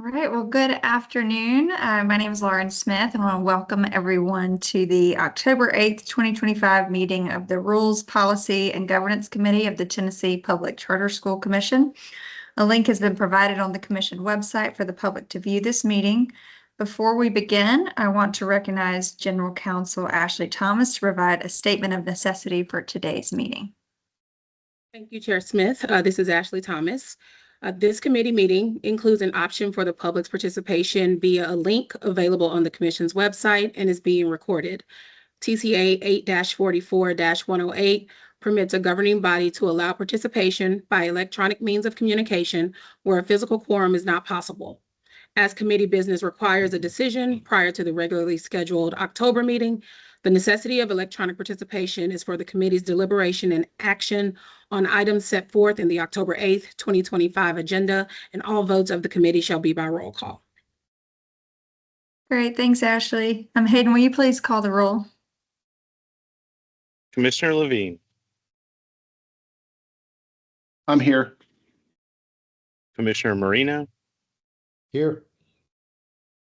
All right, well, good afternoon. My name is Lauren Smith, and I want to welcome everyone to the October 8th, 2025 meeting of the Rules, Policy, and Governance Committee of the Tennessee Public Charter School Commission. A link has been provided on the Commission website for the public to view this meeting. Before we begin, I want to recognize General Counsel Ashley Thomas to provide a statement of necessity for today's meeting. Thank you, Chair Smith. This is Ashley Thomas. This committee meeting includes an option for the public's participation via a link available on the Commission's website and is being recorded. TCA 8-44-108 permits a governing body to allow participation by electronic means of communication where a physical quorum is not possible. As committee business requires a decision prior to the regularly scheduled October meeting, the necessity of electronic participation is for the committee's deliberation and action on items set forth in the October 8th, 2025 agenda, and all votes of the committee shall be by roll call. Great, thanks, Ashley. Hayden, will you please call the roll? Commissioner Levine. I'm here. Commissioner Marino. Here.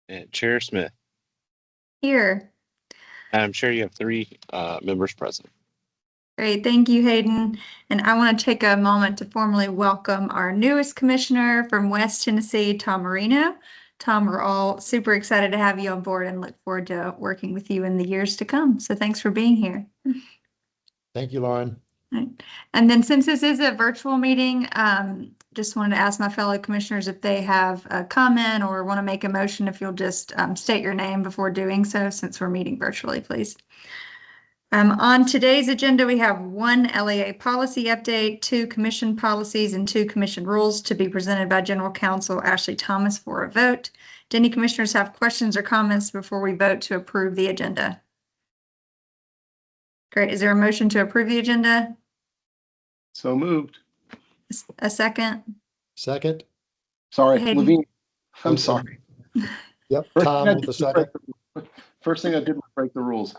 And Chair Smith. Here. I'm sure you have three members present. Great, thank you, Hayden. And I want to take a moment to formally welcome our newest commissioner from West Tennessee, Tom Marino. Tom, we're all super excited to have you on board and look forward to working with you in the years to come. So thanks for being here. Thank you, Lauren. Right. And then since this is a virtual meeting, just wanted to ask my fellow commissioners if they have a comment or want to make a motion, if you'll just state your name before doing so, since we're meeting virtually, please. On today's agenda, we have one LEA policy update, 2 commission policies, and 2 commission rules to be presented by General Counsel Ashley Thomas for a vote. Do any commissioners have questions or comments before we vote to approve the agenda? Great. Is there a motion to approve the agenda? So moved. A second? Second. Sorry, Hayden. Levine. I'm sorry. Yep, First Tom thing I with the did was second. First thing I did was break the rules.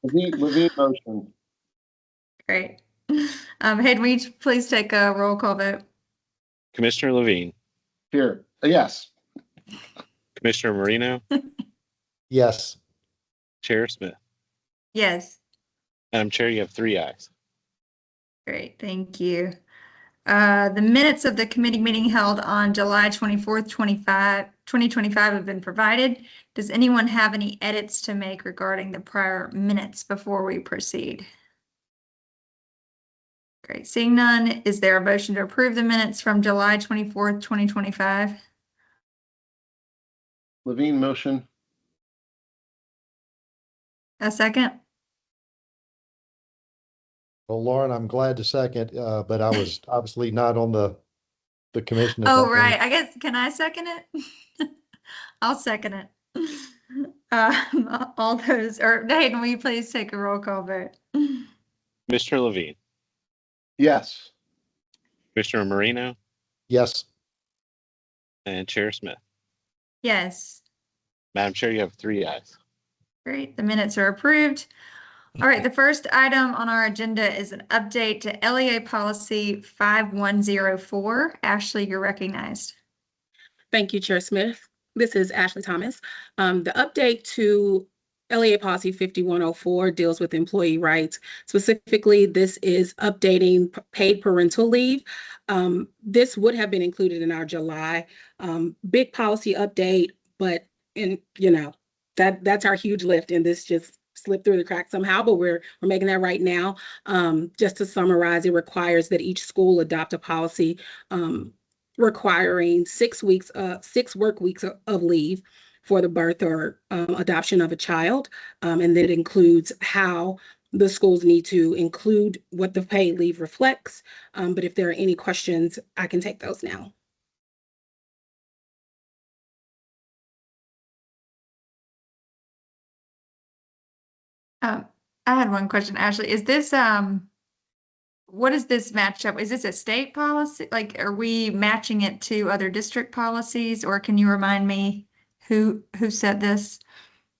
Levine motion. Great. Hayden, will you please take a roll call vote? Commissioner Levine. Here. Yes. Commissioner Marino. Yes. Chair Smith. Yes. Madam Chair, you have 3 ayes. Great, thank you. The minutes of the committee meeting held on July 24th, 2025 have been provided. Does anyone have any edits to make regarding the prior minutes before we proceed? Great, seeing none, is there a motion to approve the minutes from July 24th, 2025? Levine motion. A second? Well, Lauren, I'm glad to second, but I was obviously not on the commission. at Oh, that point. right, I guess, can I second it? I'll second it. All those, or Hayden, will you please take a roll call vote? Commissioner Levine. Yes. Commissioner Marino. Yes. And Chair Smith. Yes. Madam Chair, you have 3 ayes. Great, the minutes are approved. All right, the first item on our agenda is an update to LEA policy 5104. Ashley, you're recognized. Thank you, Chair Smith. This is Ashley Thomas. The update to LEA policy 5104 deals with employee rights. Specifically, this is updating paid parental leave. This would have been included in our July big policy update, but that's our huge lift, and this just slipped through the cracks somehow, but we're making that right now. Just to summarize, it requires that each school adopt a policy requiring 6 work weeks of leave for the birth or adoption of a child. And that includes how the schools need to include what the paid leave reflects. But if there are any questions, I can take those now. I had one question, Ashley. Is this what is this match up? Is this a state policy? Like, are we matching it to other district policies, or can you remind me who said this?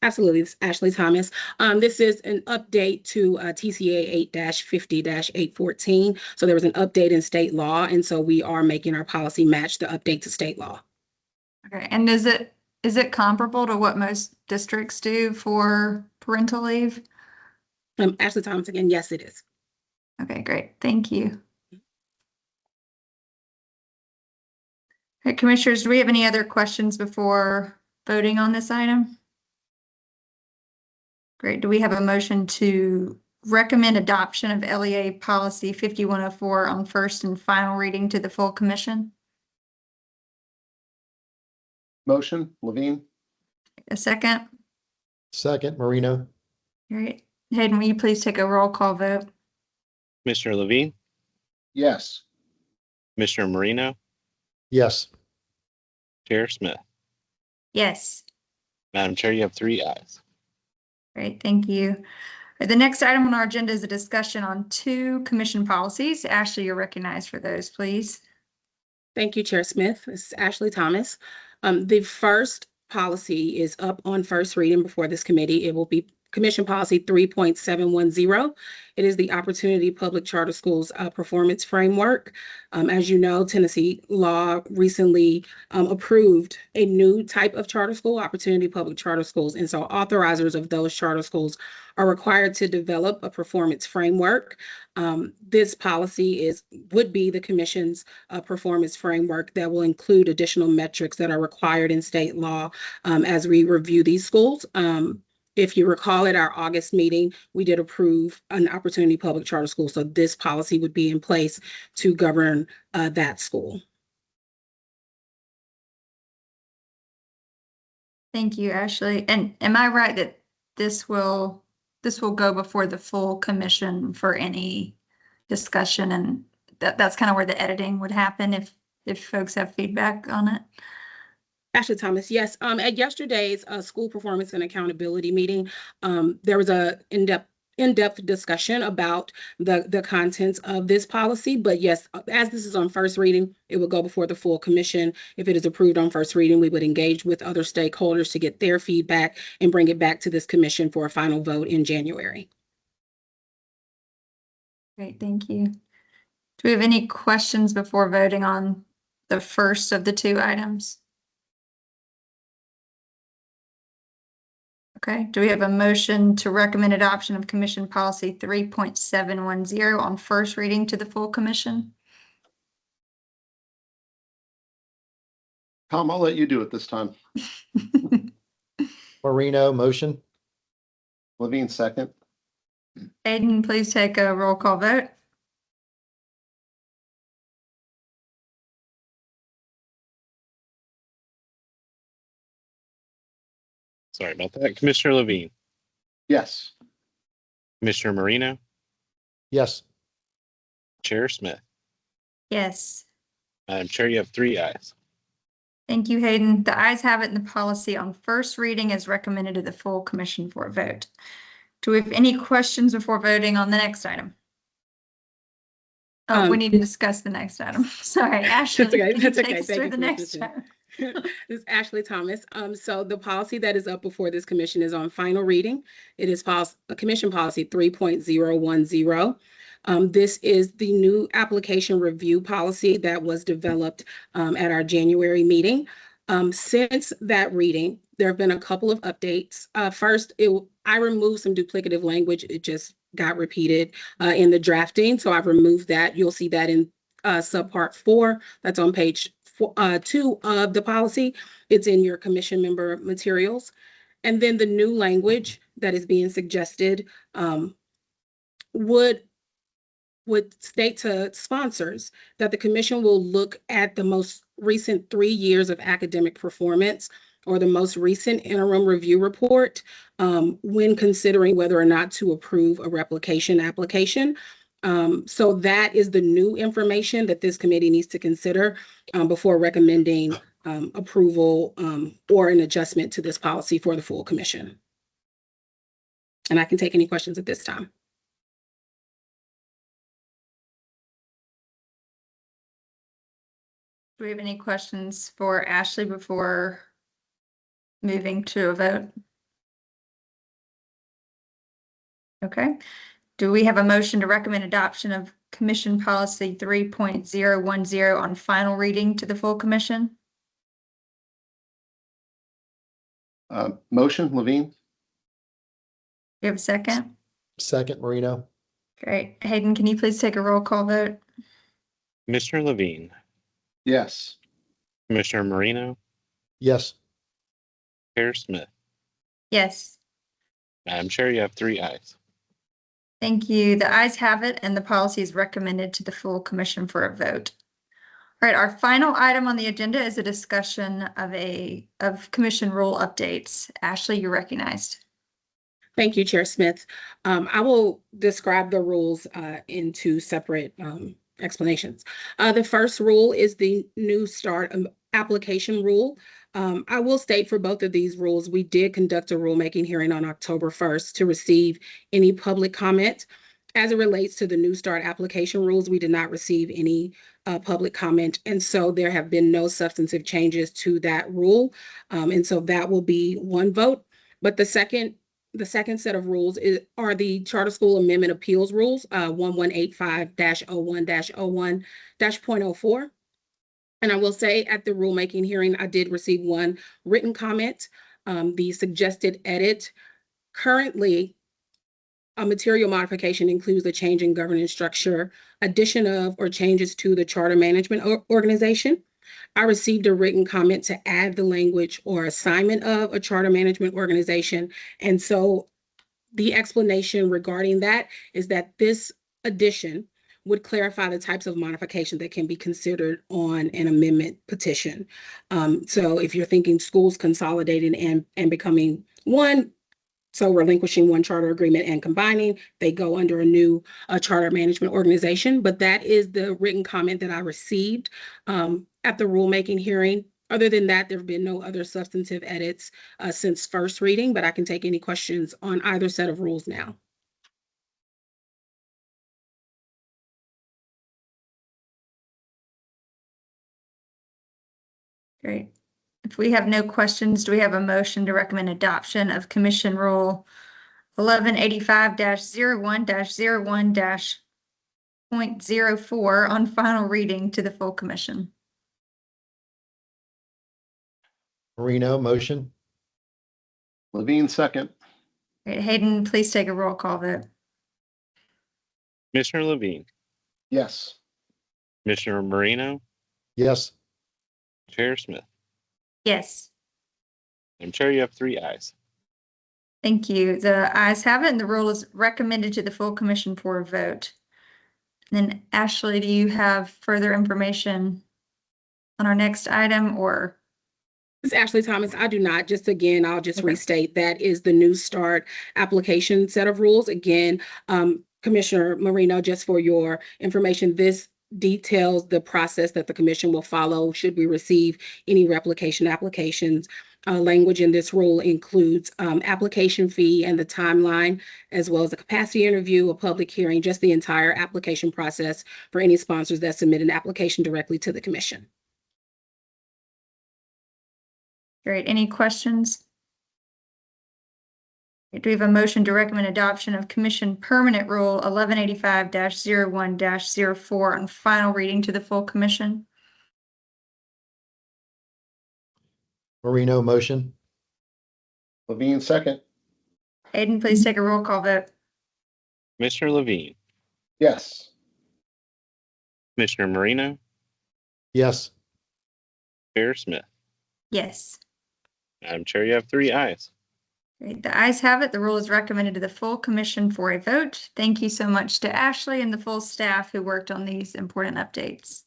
Absolutely, it's Ashley Thomas. This is an update to TCA 8-50-814. So there was an update in state law, and so we are making our policy match the update to state law. Okay, and is it comparable to what most districts do for parental leave? Ashley Thomas again, yes, it is. Okay, great. Thank you. Okay, Commissioners, do we have any other questions before voting on this item? Great. Do we have a motion to recommend adoption of LEA Policy 5104 on first and final reading to the full commission? Motion, Levine? A second? Second, Marino. Great. Hayden, will you please take a roll call vote? Commissioner Levine, Yes. Commissioner Marino, Yes. Chair Smith. Yes. Madam Chair, you have 3 ayes. Great, thank you. The next item on our agenda is a discussion on 2 commission policies. Ashley, you're recognized for those, please. Thank you, Chair Smith. This is Ashley Thomas. The first policy is up on first reading before this committee. It will be Commission Policy 3.710. It is the Opportunity Public Charter Schools Performance Framework. As you know, Tennessee law recently approved a new type of charter school, Opportunity Public Charter Schools. And so authorizers of those charter schools are required to develop a performance framework. This policy would be the Commission's performance framework that will include additional metrics that are required in state law as we review these schools. If you recall at our August meeting, we did approve an Opportunity Public Charter School. So this policy would be in place to govern that school. Thank you, Ashley. And am I right that this will go before the full commission for any discussion, and that's kind of where the editing would happen if folks have feedback on it? Ashley Thomas, yes. At yesterday's school performance and accountability meeting, there was a in-depth discussion about the contents of this policy. But yes, as this is on first reading, it will go before the full commission. If it is approved on first reading, we would engage with other stakeholders to get their feedback and bring it back to this commission for a final vote in January. Great, thank you. Do we have any questions before voting on the first of the 2 items? Okay, do we have a motion to recommend adoption of Commission Policy 3.710 on first reading to the full commission? Tom, I'll let you do it this time. Marino, motion. Levine, second. Aiden, please take a roll call vote. Sorry about that. Commissioner Levine, Yes. Commissioner Marino, Yes. Chair Smith. Yes. Madam Chair, you have 3 ayes. Thank you, Hayden. The ayes have it, and the policy on first reading is recommended to the full commission for a vote. Do we have any questions before voting on the next item? Oh, we need to discuss the next item. Sorry, Ashley. That's okay. Can you That's take okay. us Thank through you, the next Commissioner. item? This is Ashley Thomas. So the policy that is up before this commission is on final reading. It is Commission Policy 3.010. This is the new application review policy that was developed at our January meeting. Since that reading, there have been a couple of updates. First, I removed some duplicative language. It just got repeated in the drafting. So I've removed that. You'll see that in subpart 4. That's on page 2 of the policy. It's in your commission member materials. And then the new language that is being suggested would state to sponsors that the commission will look at the most recent 3 years of academic performance or the most recent interim review report when considering whether or not to approve a replication application. So that is the new information that this committee needs to consider before recommending approval or an adjustment to this policy for the full commission. And I can take any questions at this time. Do we have any questions for Ashley before moving to a vote? Okay. Do we have a motion to recommend adoption of Commission Policy 3.010 on final reading to the full commission? Motion, Levine? You have a second? Second, Marino. Great. Hayden, can you please take a roll call vote? Commissioner Levine, Yes. Commissioner Marino, Yes. Chair Smith. Yes. Madam Chair, you have 3 ayes. Thank you. The ayes have it, and the policy is recommended to the full commission for a vote. All right, our final item on the agenda is a discussion of commission rule updates. Ashley, you're recognized. Thank you, Chair Smith. I will describe the rules in 2 separate explanations. The first rule is the new start application rule. I will state for both of these rules, we did conduct a rulemaking hearing on October 1st to receive any public comment. As it relates to the new start application rules, we did not receive any public comment. And so there have been no substantive changes to that rule. And so that will be 1 vote. But the second set of rules are the Charter School Amendment Appeals Rules, 1185-01-01-.04. And I will say at the rulemaking hearing, I did receive 1 written comment. The suggested edit currently, a material modification includes a change in governance structure, addition of or changes to the charter management organization. I received a written comment to add the language or assignment of a charter management organization. And so the explanation regarding that is that this addition would clarify the types of modification that can be considered on an amendment petition. So if you're thinking schools consolidating and becoming one, so relinquishing 1 charter agreement and combining, they go under a new charter management organization. But that is the written comment that I received at the rulemaking hearing. Other than that, there have been no other substantive edits since first reading, but I can take any questions on either set of rules now. Great. If we have no questions, do we have a motion to recommend adoption of Commission Rule 1185-01-01-.04 on final reading to the full commission? Marino, motion. Levine, second. Great. Hayden, please take a roll call vote. Commissioner Levine, Yes. Commissioner Marino, Yes. Chair Smith. Yes. Madam Chair, you have 3 ayes. Thank you. The ayes have it, and the rule is recommended to the full commission for a vote. And then Ashley, do you have further information on our next item, or? This is Ashley Thomas. I do not. Just again, I'll just Okay. restate that is the new start application set of rules. Again, Commissioner Marino, just for your information, this details the process that the commission will follow should we receive any replication applications. Language in this rule includes application fee and the timeline, as well as a capacity interview, a public hearing, just the entire application process for any sponsors that submit an application directly to the commission. Great. Any questions? Do we have a motion to recommend adoption of Commission Permanent Rule 1185-01-04 on final reading to the full commission? Marino, motion. Levine, second. Hayden, please take a roll call vote. Commissioner Levine, Yes. Commissioner Marino, Yes. Chair Smith. Yes. Madam Chair, you have 3 ayes. Great. The ayes have it. The rule is recommended to the full commission for a vote. Thank you so much to Ashley and the full staff who worked on these important updates.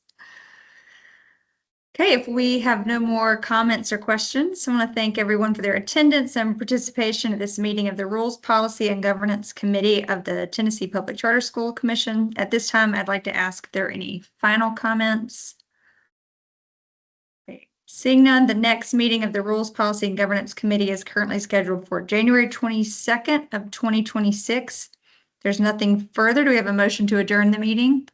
Okay, if we have no more comments or questions, I want to thank everyone for their attendance and participation at this meeting of the Rules, Policy, and Governance Committee of the Tennessee Public Charter School Commission. At this time, I'd like to ask if there are any final comments. Okay. Seeing none, the next meeting of the Rules, Policy, and Governance Committee is currently scheduled for January 22nd of 2026. There's nothing further. Do we have a motion to adjourn the meeting?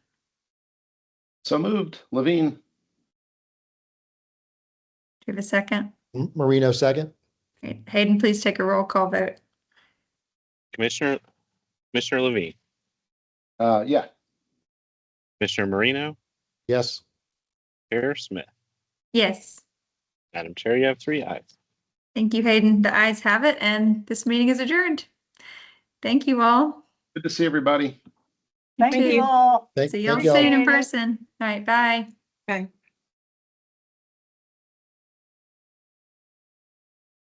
So moved. Levine. Do we have a second? Marino, second. Great. Hayden, please take a roll call vote. Commissioner Levine, Yeah. Commissioner Marino, Yes. Chair Smith. Yes. Madam Chair, you have 3 ayes. Thank you, Hayden. The ayes have it, and this meeting is adjourned. Thank you all. Good to see everybody. You Thank too. you. all. Thank See y'all y'all. soon in Appreciate it. person. All right, bye. Bye.